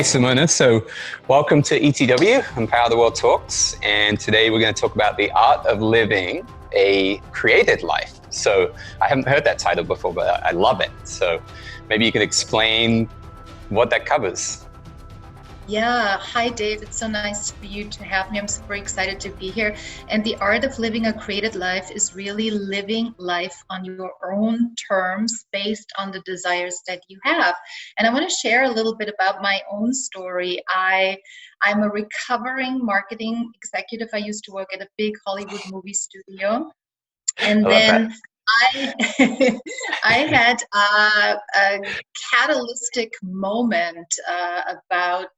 Hey Simona, so welcome to ETW, Empower the World Talks, and today we're going to talk about the art of living a created life. So I haven't heard that title before, but I love it. So maybe you can explain what that covers. Yeah, hi Dave. It's so nice for you to have me. I'm super excited to be here. And the art of living a created life is really living life on your own terms based on the desires that you have. And I want to share a little bit about my own story. I'm a recovering marketing executive. I used to work at a big Hollywood movie studio. I And love that. then I I had a catalytic moment about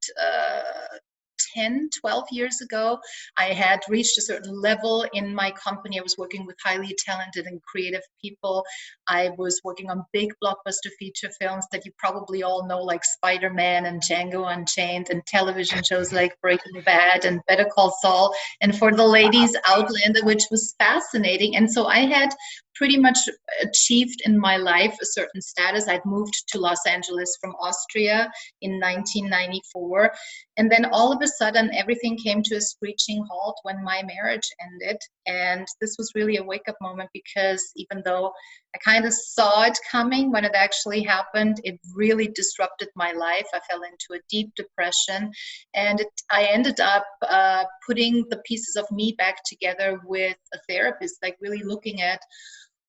10, 12 years ago. I had reached a certain level in my company. I was working with highly talented and creative people. I was working on big blockbuster feature films that you probably all know, like Spider-Man and Django Unchained, and television shows like Breaking Bad and Better Call Saul. And for the ladies, Outlander, which was fascinating. And so I had pretty much achieved in my life a certain status. I'd moved to Los Angeles from Austria in 1994. And then all of a sudden, everything came to a screeching halt when my marriage ended. And this was really a wake up moment because even though I kind of saw it coming when it actually happened, it really disrupted my life. I fell into a deep depression. And I ended up putting the pieces of me back together with a therapist, like really looking at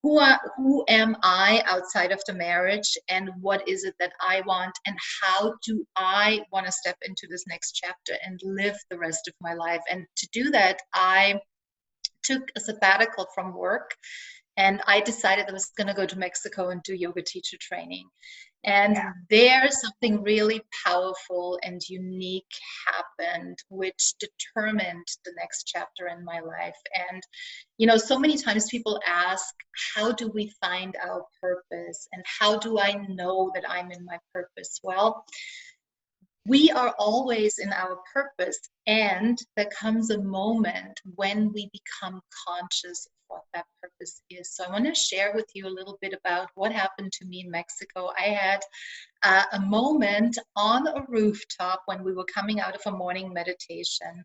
who am I outside of the marriage, and what is it that I want, and how do I want to step into this next chapter and live the rest of my life. And to do that, I took a sabbatical from work, and I decided I was going to go to Mexico and do yoga teacher training. And Yeah. there, something really powerful and unique happened, which determined the next chapter in my life. And, you know, so many times people ask, how do we find our purpose? And how do I know that I'm in my purpose? Well, we are always in our purpose, and there comes a moment when we become conscious of what that purpose is. So I want to share with you a little bit about what happened to me in Mexico. I had a moment on a rooftop when we were coming out of a morning meditation.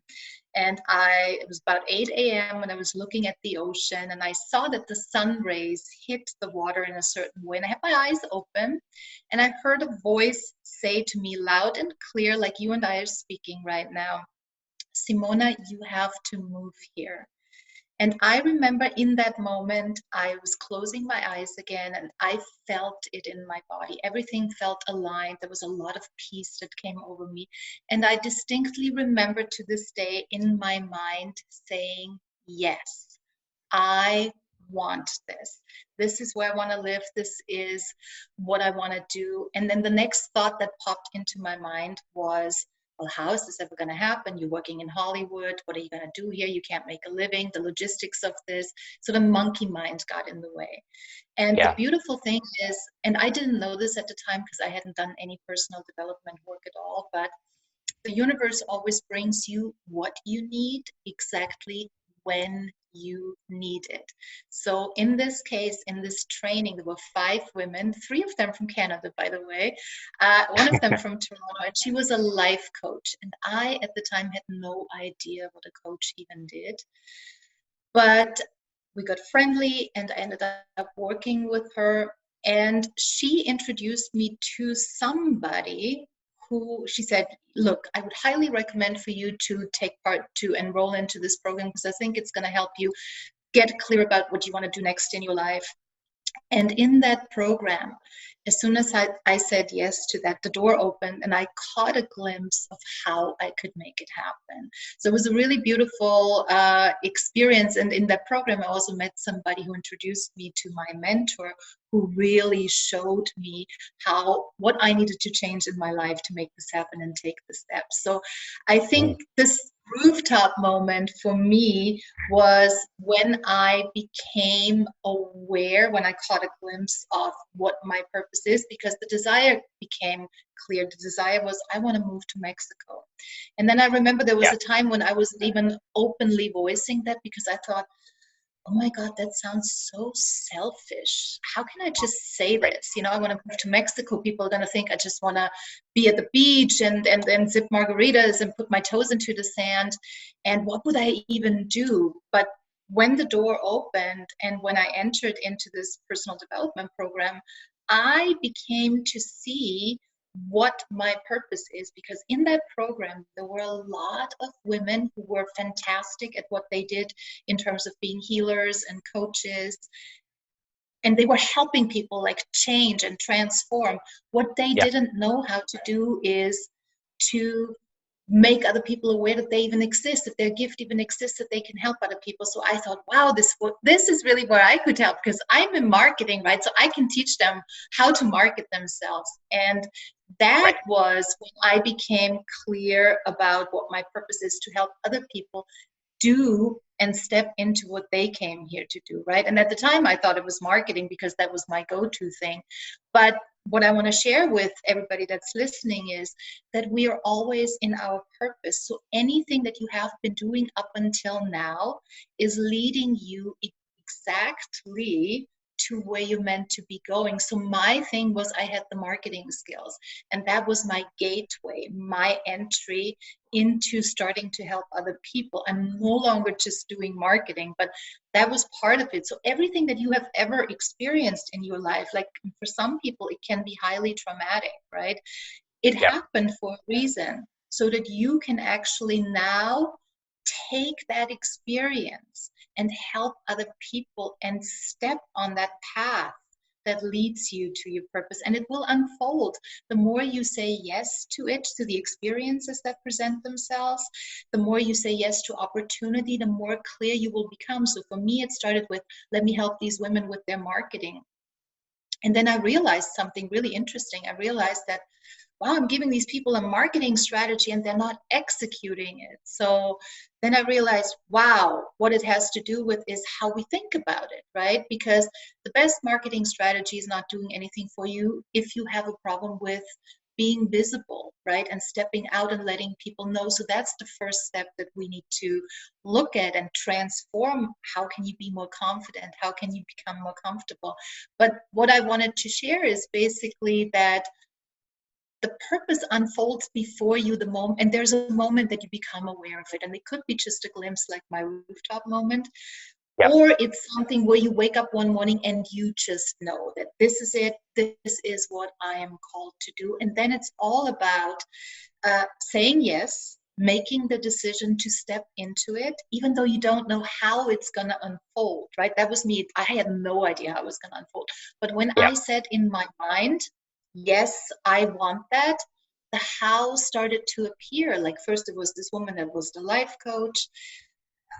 And it was about 8 a.m. when I was looking at the ocean, and I saw that the sun rays hit the water in a certain way. And I had my eyes open, and I heard a voice say to me loud and clear, like you and I are speaking right now, Simona, you have to move here. And I remember in that moment, I was closing my eyes again, and I felt it in my body. Everything felt aligned. There was a lot of peace that came over me. And I distinctly remember to this day in my mind saying, yes, I want this. This is where I want to live. This is what I want to do. And then the next thought that popped into my mind was, well, how is this ever going to happen? You're working in Hollywood. What are you going to do here? You can't make a living. The logistics of this. So the monkey mind got in the way. And the Yeah. beautiful thing is, and I didn't know this at the time because I hadn't done any personal development work at all, but the universe always brings you what you need exactly when you need it. So in this case, in this training, there were 5 women, 3 of them from Canada, by the way, one of them from Toronto, and she was a life coach. And I, at the time, had no idea what a coach even did. But we got friendly, and I ended up working with her. And she introduced me to somebody who she said, look, I would highly recommend for you to take part, to enroll into this program, because I think it's going to help you get clear about what you want to do next in your life. And in that program, as soon as I said yes to that, the door opened and I caught a glimpse of how I could make it happen. So it was a really beautiful experience. And in that program, I also met somebody who introduced me to my mentor, who really showed me what I needed to change in my life to make this happen and take the steps. So I think this rooftop moment for me was when I became aware, when I caught a glimpse of what my purpose is, because the desire became clear. The desire was, I want to move to Mexico. And then I remember there was Yeah. a time when I wasn't even openly voicing that, because I thought, oh my God, that sounds so selfish. How can I just say Right. this? I want to move to Mexico. People are going to think I just want to be at the beach and then sip margaritas and put my toes into the sand. And what would I even do? But when the door opened and when I entered into this personal development program, I became to see what my purpose is, because in that program there were a lot of women who were fantastic at what they did in terms of being healers and coaches, and they were helping people like change and transform. What they Yeah. didn't know how to do is to make other people aware that they even exist, that their gift even exists, that they can help other people. So I thought, wow, this is really where I could help, because I'm in marketing, right? So I can teach them how to market themselves. And that Right. was when I became clear about what my purpose is, to help other people do and step into what they came here to do, right? And at the time I thought it was marketing because that was my go-to thing. But what I want to share with everybody that's listening is that we are always in our purpose. So anything that you have been doing up until now is leading you exactly to where you're meant to be going. So my thing was, I had the marketing skills, and that was my gateway, my entry into starting to help other people. I'm no longer just doing marketing, but that was part of it. So everything that you have ever experienced in your life, like for some people, it can be highly traumatic, right? It Yeah. happened for a reason, so that you can actually now take that experience and help other people and step on that path that leads you to your purpose, and it will unfold. The more you say yes to it, to the experiences that present themselves, the more you say yes to opportunity, the more clear you will become. So for me, it started with, let me help these women with their marketing. And then I realized something really interesting. I realized that, wow, I'm giving these people a marketing strategy and they're not executing it. So then I realized, wow, what it has to do with is how we think about it, right? Because the best marketing strategy is not doing anything for you if you have a problem with being visible, right? And stepping out and letting people know. So that's the first step that we need to look at and transform. How can you be more confident? How can you become more comfortable? But what I wanted to share is basically that the purpose unfolds before you the moment, and there's a moment that you become aware of it, and it could be just a glimpse like my rooftop moment, Yeah. or it's something where you wake up one morning and you just know that this is it, this is what I am called to do. And then it's all about saying yes, making the decision to step into it, even though you don't know how it's going to unfold, right? That was me. I had no idea how it was going to unfold. But when Yeah. I said in my mind, yes, I want that, the how started to appear. Like, first, it was this woman that was the life coach,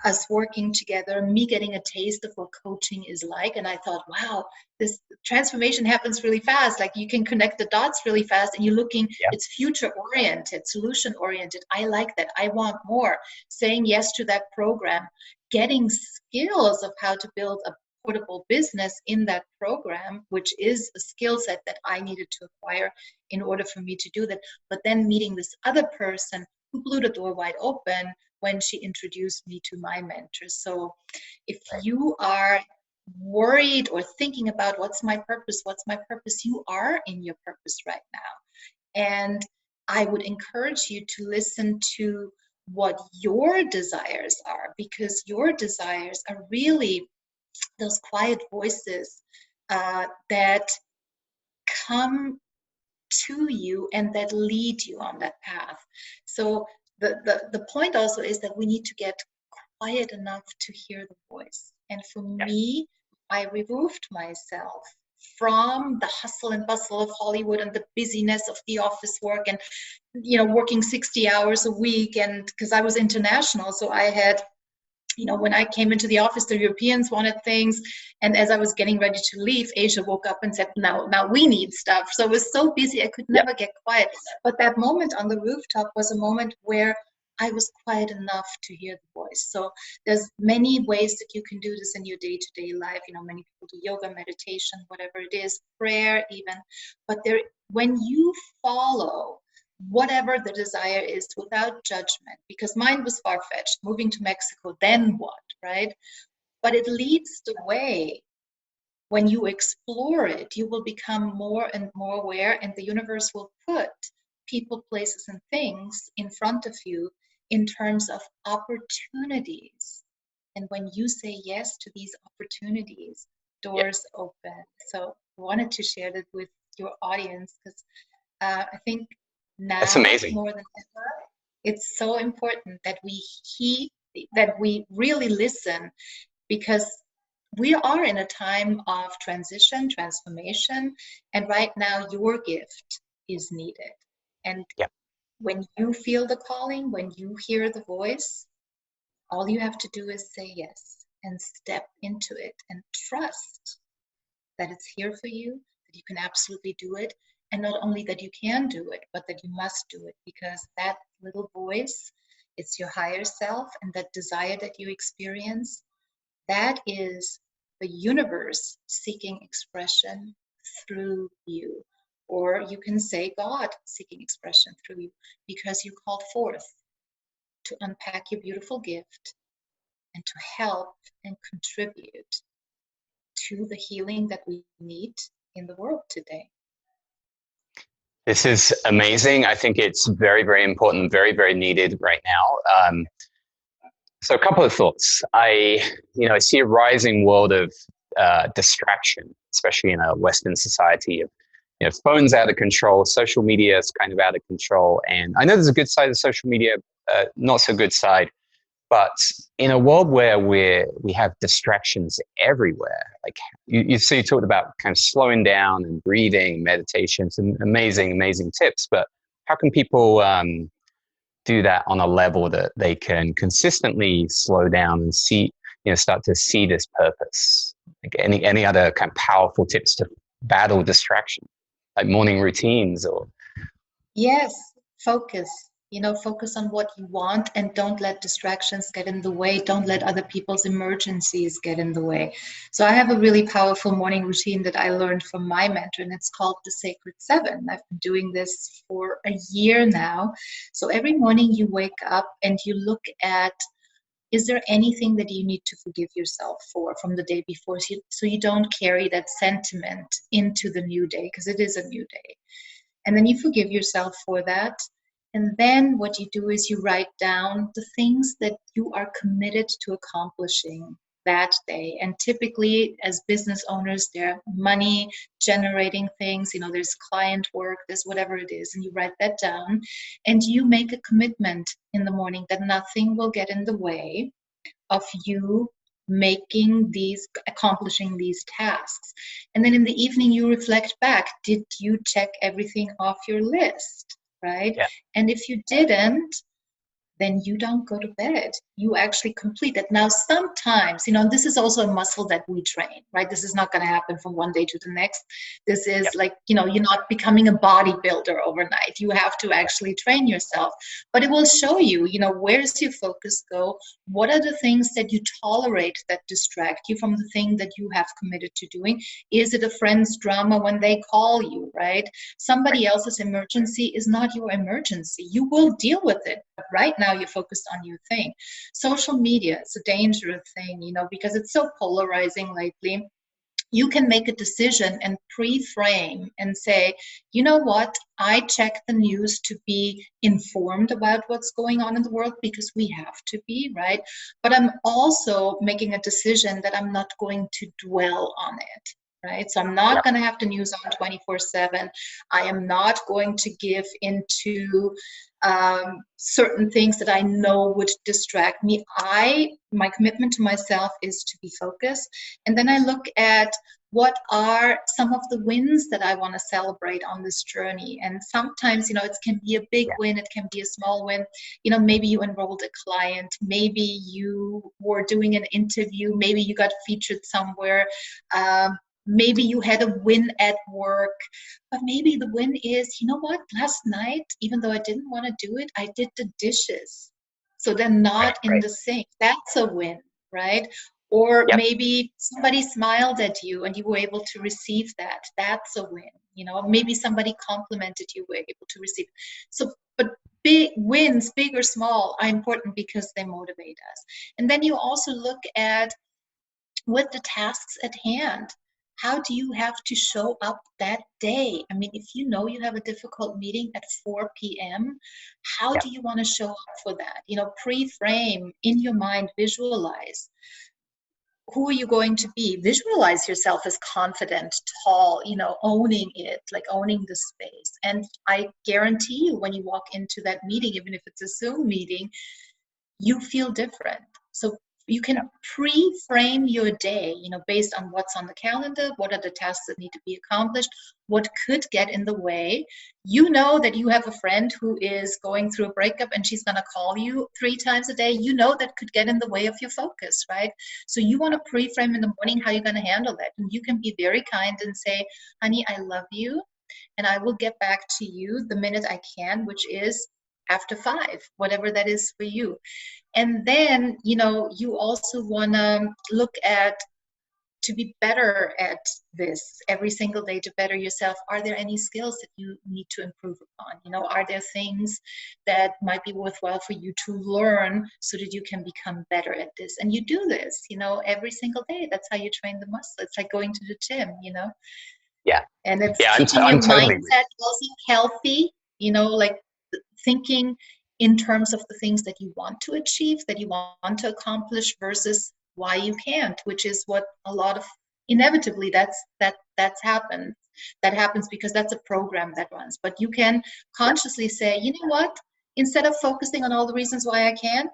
us working together, me getting a taste of what coaching is like. And I thought, wow, this transformation happens really fast. Like, you can connect the dots really fast, and you're looking, Yeah. it's future oriented, solution oriented. I like that. I want more. Saying yes to that program, getting skills of how to build a portable business in that program, which is a skill set that I needed to acquire in order for me to do that. But then meeting this other person who blew the door wide open when she introduced me to my mentors. So if Right. you are worried or thinking about what's my purpose, you are in your purpose right now. And I would encourage you to listen to what your desires are, because your desires are really those quiet voices that come to you and that lead you on that path. So the point also is that we need to get quiet enough to hear the voice. And for Yes. me, I removed myself from the hustle and bustle of Hollywood and the busyness of the office work, and working 60 hours a week. And because I was international, so I had, when I came into the office, the Europeans wanted things. And as I was getting ready to leave, Asia woke up and said, now we need stuff. So I was so busy, I could Yeah. never get quiet. But that moment on the rooftop was a moment where I was quiet enough to hear the voice. So there's many ways that you can do this in your day-to-day life. Many people do yoga, meditation, whatever it is, prayer even. But when you follow whatever the desire is without judgment, because mine was far-fetched, moving to Mexico, then what, right? but it leads the way. When you explore it, you will become more and more aware, and the universe will put people, places, and things in front of you in terms of opportunities. And when you say yes to these opportunities, Yeah, doors open. So I wanted to share that with your audience because I think that's now amazing. more than ever, it's so important that that we really listen, because we are in a time of transition, transformation, and right now your gift is needed. And Yeah. when you feel the calling, when you hear the voice, all you have to do is say yes and step into it and trust that it's here for you, that you can absolutely do it. And not only that you can do it, but that you must do it, because that little voice, it's your higher self, and that desire that you experience, that is the universe seeking expression through you. Or you can say God seeking expression through you, because you called forth to unpack your beautiful gift and to help and contribute to the healing that we need in the world today. This is amazing. I think it's very, very important, very, very needed right now. So a couple of thoughts. I see a rising world of distraction, especially in a Western society. Phones out of control, social media is kind of out of control, and I know there's a good side of social media, not so good side. But in a world where we have distractions everywhere, like you talked about kind of slowing down and breathing, meditation, some amazing, amazing tips. But how can people do that on a level that they can consistently slow down and see, start to see this purpose? Like any other kind of powerful tips to battle distraction, like morning routines or Yes, focus. Focus on what you want and don't let distractions get in the way. Don't let other people's emergencies get in the way. So I have a really powerful morning routine that I learned from my mentor, and it's called the Sacred Seven. I've been doing this for a year now. So every morning you wake up and you look at, is there anything that you need to forgive yourself for from the day before, so you don't carry that sentiment into the new day, because it is a new day. And then you forgive yourself for that. And then what you do is you write down the things that you are committed to accomplishing that day. And typically, as business owners, there are money generating things, there's client work, there's whatever it is. And you write that down and you make a commitment in the morning that nothing will get in the way of you accomplishing these tasks. And then in the evening you reflect back, did you check everything off your list, right? yeah, And if you didn't, then you don't go to bed. You actually complete it. Now, sometimes, this is also a muscle that we train, right? This is not going to happen from one day to the next. This yeah, is like, you're not becoming a bodybuilder overnight. You have to actually train yourself. But it will show you, where does your focus go? What are the things that you tolerate that distract you from the thing that you have committed to doing? Is it a friend's drama when they call you, right? right, Somebody else's emergency is not your emergency. You will deal with it. But right now you're focused on your thing. Social media is a dangerous thing, because it's so polarizing lately. You can make a decision and pre-frame and say, you know what, I check the news to be informed about what's going on in the world, because we have to be, right? But I'm also making a decision that I'm not going to dwell on it. Right? So I'm yeah, not going to have the news on 24/7. I am not going to give into certain things that I know would distract me. My commitment to myself is to be focused. And then I look at what are some of the wins that I want to celebrate on this journey. And sometimes, it can be a big yeah, win, it can be a small win. Maybe you enrolled a client, maybe you were doing an interview, maybe you got featured somewhere. Maybe you had a win at work, but maybe the win is, you know what, last night, even though I didn't want to do it, I did the dishes. So they're right, not in right, the sink. That's a win, right? Or yep, maybe somebody smiled at you and you were able to receive that. That's a win. Maybe somebody complimented you, were able to receive. So, but big wins, big or small, are important because they motivate us. And then you also look at with the tasks at hand. How do you have to show up that day? I mean, if you know you have a difficult meeting at 4 p.m., how Yeah. do you want to show up for that? Pre-frame in your mind, visualize. Who are you going to be? Visualize yourself as confident, tall, owning it, like owning the space. And I guarantee you, when you walk into that meeting, even if it's a Zoom meeting, you feel different. So you can pre-frame your day, based on what's on the calendar, what are the tasks that need to be accomplished, what could get in the way. You know that you have a friend who is going through a breakup and she's going to call you 3 times a day. That could get in the way of your focus, right? So you want to pre-frame in the morning how you're going to handle that. And you can be very kind and say, honey, I love you, and I will get back to you the minute I can, which is after 5, whatever that is for you. And then, you also want to look at, to be better at this every single day, to better yourself. Are there any skills that you need to improve upon? Are there things that might be worthwhile for you to learn so that you can become better at this? And you do this, every single day. That's how you train the muscle. It's like going to the gym, Yeah. and it's Yeah. keeping I'm your totally. mindset also healthy, like thinking in terms of the things that you want to achieve, that you want to accomplish, versus why you can't, which is what a lot of, inevitably, that's happened. That happens because that's a program that runs. But you can consciously say, you know what? Instead of focusing on all the reasons why I can't,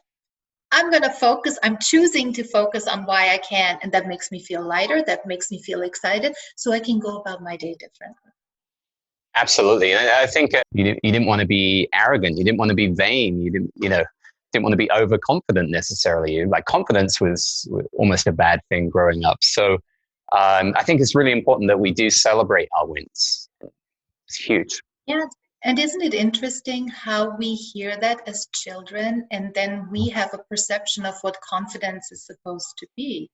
I'm choosing to focus on why I can. And that makes me feel lighter. That makes me feel excited. So I can go about my day differently. Absolutely. And I think you didn't want to be arrogant. You didn't want to be vain. Didn't want to be overconfident necessarily. Like confidence was almost a bad thing growing up. So I think it's really important that we do celebrate our wins. It's huge. Yeah. And isn't it interesting how we hear that as children, and then we have a perception of what confidence is supposed to be?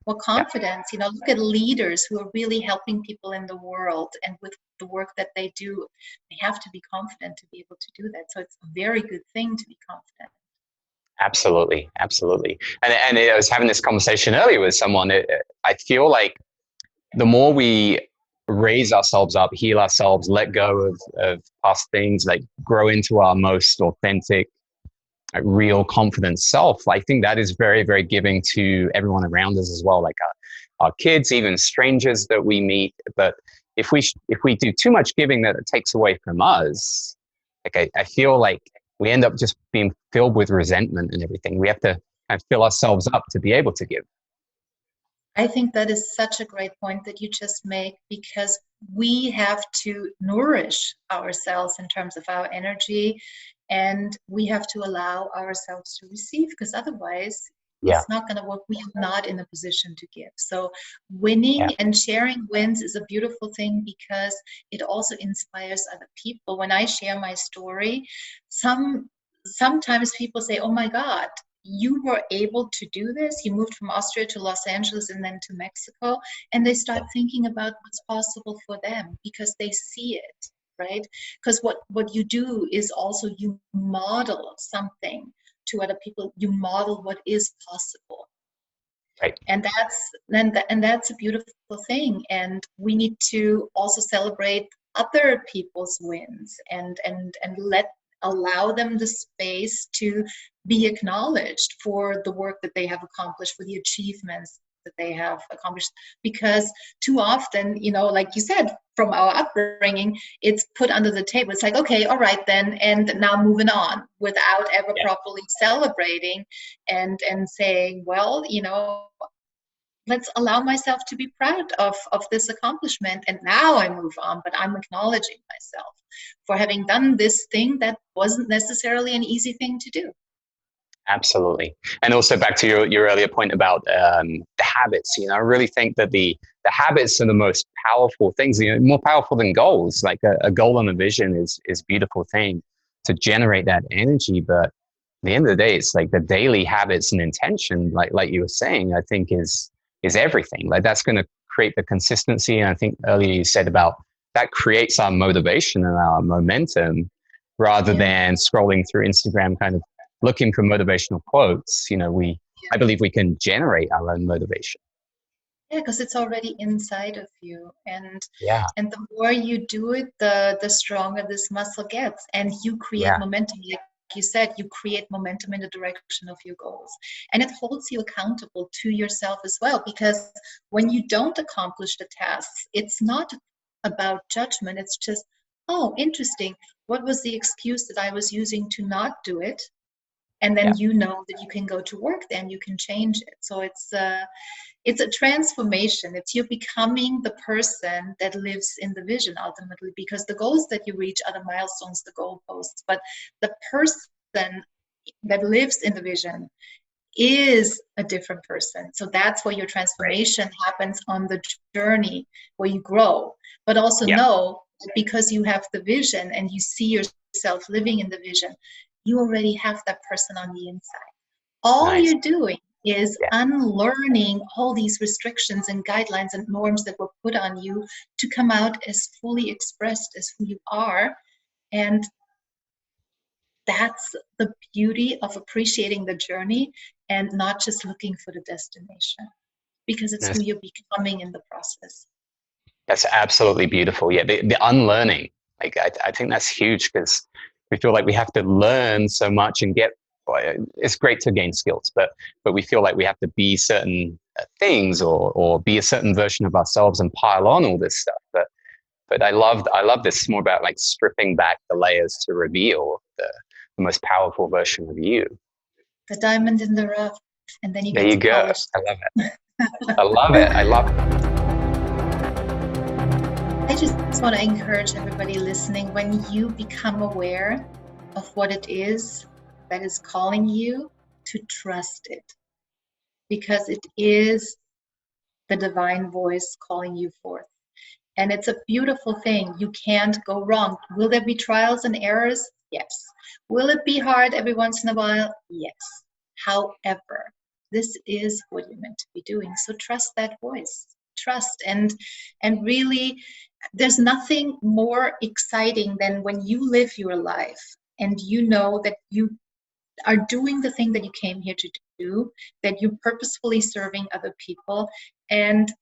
Well, Yeah. confidence, look at leaders who are really helping people in the world, and with the work that they do, they have to be confident to be able to do that. So it's a very good thing to be confident. Absolutely. Absolutely. And I was having this conversation earlier with someone. I feel like the more we raise ourselves up, heal ourselves, let go of past things, like grow into our most authentic, real confident self, I think that is very, very giving to everyone around us as well, like our kids, even strangers that we meet. But if we do too much giving, that it takes away from us, like I feel like we end up just being filled with resentment and everything. We have to kind of fill ourselves up to be able to give. I think that is such a great point that you just make, because we have to nourish ourselves in terms of our energy, and we have to allow ourselves to receive, because otherwise Yeah. it's not going to work. We are not in a position to give. So Yeah. winning and sharing wins is a beautiful thing, because it also inspires other people. When I share my story, sometimes people say, oh my God, you were able to do this. You moved from Austria to Los Angeles and then to Mexico. And they start thinking about what's possible for them, because they see it, right? Because what you do is also you model something to other people. You model what is possible. Right. And that's a beautiful thing. And we need to also celebrate other people's wins, and allow them the space to be acknowledged for the work that they have accomplished, for the achievements that they have accomplished. Because too often, like you said, from our upbringing, it's put under the table. It's like, okay, all right then, and now moving on, without ever properly celebrating and saying, well, let's allow myself to be proud of this accomplishment. And now I move on, but I'm acknowledging myself for having done this thing that wasn't necessarily an easy thing to do. Absolutely. And also back to your earlier point about the habits, I really think that the habits are the most powerful things, more powerful than goals. Like a goal and a vision is a beautiful thing to generate that energy. But at the end of the day, it's like the daily habits and intention, like you were saying, I think is everything. Like that's going to create the consistency. And I think earlier you said about that creates our motivation and our momentum, rather than scrolling through Instagram kind of looking for motivational quotes. I believe we can generate our own motivation. Yeah, because it's already inside of you, Yeah. and the more you do it, the stronger this muscle gets, and you create Yeah. momentum. Like you said, you create momentum in the direction of your goals, and it holds you accountable to yourself as well. Because when you don't accomplish the tasks, it's not about judgment. It's just, oh, interesting. What was the excuse that I was using to not do it? And Yeah. then you know that you can go to work, then you can change it. So it's a transformation. It's you becoming the person that lives in the vision ultimately, because the goals that you reach are the milestones, the goalposts, but the person that lives in the vision is a different person. So that's where your Right. transformation happens on the journey, where you grow. But also Yeah. know that because you have the vision and you see yourself living in the vision, you already have that person on the inside. All Nice. you're doing is Yeah. unlearning all these restrictions and guidelines and norms that were put on you to come out as fully expressed as who you are. And that's the beauty of appreciating the journey and not just looking for the destination, because it's who Nice. you're becoming in the process. That's absolutely beautiful. Yeah, the unlearning. Like I think that's huge because we feel like we have to learn so much and get. Well, it's great to gain skills, but we feel like we have to be certain things or be a certain version of ourselves and pile on all this stuff. But I love this. It's more about like stripping back the layers to reveal the most powerful version of you. The diamond in the rough, and then you There get you to go. polish. I love it. I love it. I love it. I just want to encourage everybody listening, when you become aware of what it is that is calling you, to trust it, because it is the divine voice calling you forth. And it's a beautiful thing. You can't go wrong. Will there be trials and errors? Yes. Will it be hard every once in a while? Yes. However, this is what you're meant to be doing. So trust that voice. Trust and really, there's nothing more exciting than when you live your life and you know that you are doing the thing that you came here to do, that you're purposefully serving other people. And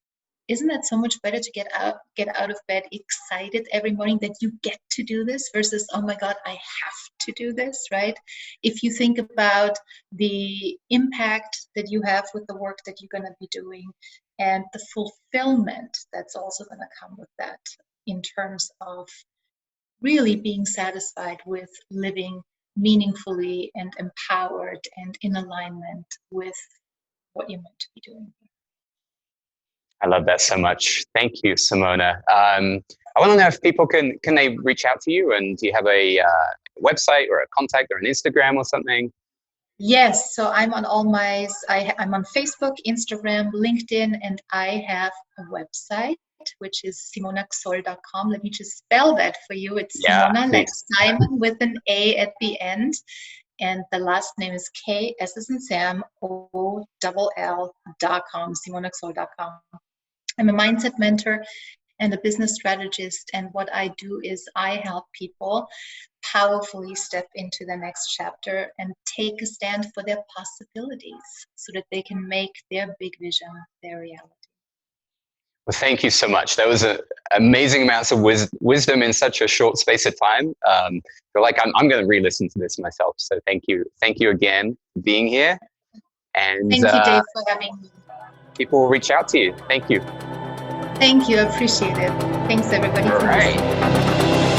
isn't that so much better to get out of bed excited every morning that you get to do this, versus, oh my God, I have to do this, right? If you think about the impact that you have with the work that you're going to be doing, and the fulfillment that's also going to come with that, in terms of really being satisfied with living meaningfully and empowered and in alignment with what you're meant to be doing. I love that so much. Thank you, Simona. I want to know if people can they reach out to you, and do you have a website or a contact or an Instagram or something? Yes, so I'm on I'm on Facebook, Instagram, LinkedIn, and I have a website, which is simonaksoll.com. Let me just spell that for you. It's Yeah, Simona, like please. Simon, with an A at the end. And the last name is K, S as in Sam, OLL.com, simonaksoll.com. I'm a mindset mentor and a business strategist. And what I do is I help people powerfully step into the next chapter and take a stand for their possibilities so that they can make their big vision their reality. Well, thank you so much. That was an amazing amounts of wisdom in such a short space of time. Feel like I'm going to re-listen to this myself. So thank you again for being here, and Thank you, Dave, for having me. people will reach out to you. Thank you. Thank you. I appreciate it. Thanks, everybody, All for listening. right.